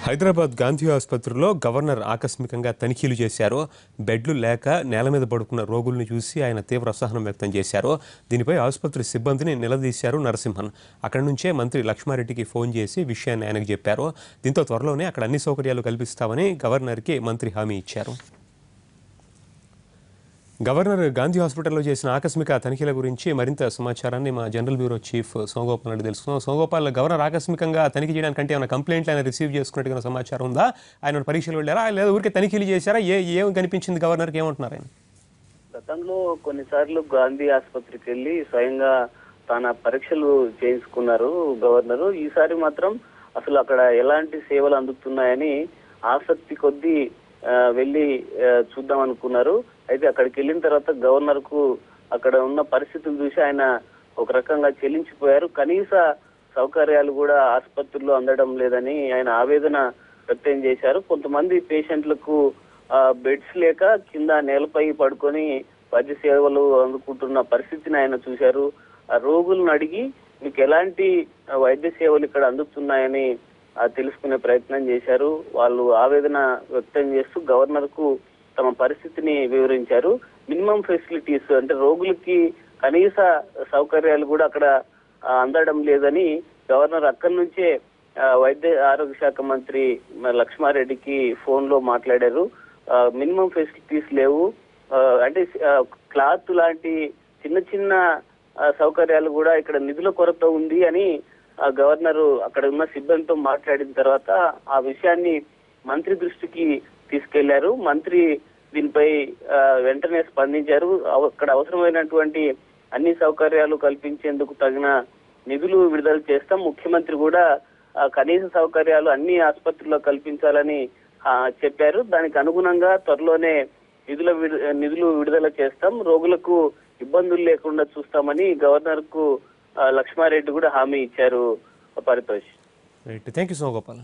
హైదరాబాద్ గాంధీ ఆసుపత్రిలో గవర్నర్ ఆకస్మికంగా తనిఖీలు చేశారు. బెడ్లు లేక నేల మీద పడుకున్న రోగుల్ని చూసి ఆయన తీవ్ర అసహనం వ్యక్తం చేశారు. దీనిపై ఆసుపత్రి సిబ్బందిని నిలదీశారు నరసింహన్. అక్కడి నుంచే మంత్రి లక్ష్మారెడ్డికి ఫోన్ చేసి విషయాన్ని ఆయనకు చెప్పారు. దీంతో త్వరలోనే అక్కడ అన్ని సౌకర్యాలు కల్పిస్తామని గవర్నర్కి మంత్రి హామీ ఇచ్చారు. గవర్నర్ గాంధీ హాస్పిటల్లో చేసిన ఆకస్మిక తనిఖీల గురించి మరింత సమాచారాన్ని మా general bureau chief Somagopal Reddy తెలుసుకున్నాం. సోమగోపాల్, గవర్నర్ ఆకస్మికంగా తనిఖీ చేయడానికంటే ఏమైనా కంప్లైంట్లు ఆయన రిసీవ్ చేసుకున్నట్టుగా సమాచారం ఉందా? ఆయన పరీక్షలు వెళ్ళారా లేదా ఊరికే తనిఖీలు చేశారా? ఏం కనిపించింది గవర్నర్కి? ఏమంటున్నారు ఆయన? గతంలో కొన్నిసార్లు గాంధీ ఆసుపత్రికి వెళ్ళి స్వయంగా తన పరీక్షలు చేయించుకున్నారు గవర్నరు. ఈసారి మాత్రం అసలు అక్కడ ఎలాంటి సేవలు అందుతున్నాయని ఆసక్తి కొద్దీ వెళ్ళి చూద్దాం అనుకున్నారు. అయితే అక్కడికి వెళ్ళిన తర్వాత గవర్నర్ కు అక్కడ ఉన్న పరిస్థితులు చూసి ఆయన ఒక రకంగా చెల్లించిపోయారు. కనీస సౌకర్యాలు కూడా ఆసుపత్రిలో అందడం లేదని ఆయన ఆవేదన వ్యక్తం చేశారు. కొంతమంది పేషెంట్లకు బెడ్స్ లేక కింద నేలపై పడుకొని వైద్య సేవలు అందుకుంటున్న పరిస్థితిని ఆయన చూశారు. ఆ రోగులను అడిగి మీకు ఎలాంటి వైద్య సేవలు ఇక్కడ అందుతున్నాయని తెలుసుకునే ప్రయత్నం చేశారు. వాళ్ళు ఆవేదన వ్యక్తం చేస్తూ గవర్నర్ కు తమ పరిస్థితిని వివరించారు. మినిమం ఫెసిలిటీస్ అంటే రోగులకి కనీస సౌకర్యాలు కూడా అక్కడ అందడం లేదని గవర్నర్ అక్కడి నుంచే వైద్య ఆరోగ్య శాఖ మంత్రి లక్ష్మారెడ్డికి ఫోన్ లో మాట్లాడారు. మినిమం ఫెసిలిటీస్ లేవు, అంటే క్లాత్ లాంటి చిన్న చిన్న సౌకర్యాలు కూడా ఇక్కడ నిధుల కొరత ఉంది అని గవర్నర్ అక్కడ ఉన్న సిబ్బందితో మాట్లాడిన తర్వాత ఆ విషయాన్ని మంత్రి దృష్టికి తీసుకెళ్లారు. మంత్రి దీనిపై వెంటనే స్పందించారు. అక్కడ అవసరమైనటువంటి అన్ని సౌకర్యాలు కల్పించేందుకు తగిన నిధులు విడుదల చేస్తాం. ముఖ్యమంత్రి కూడా కనీస సౌకర్యాలు అన్ని ఆసుపత్రుల్లో కల్పించాలని చెప్పారు. దానికి అనుగుణంగా త్వరలోనే నిధులు విడుదల చేస్తాం, రోగులకు ఇబ్బందులు లేకుండా చూస్తామని గవర్నర్ కు లక్ష్మారెడ్డి కూడా హామీ ఇచ్చారు. Paritosh. Thank you so Gopal.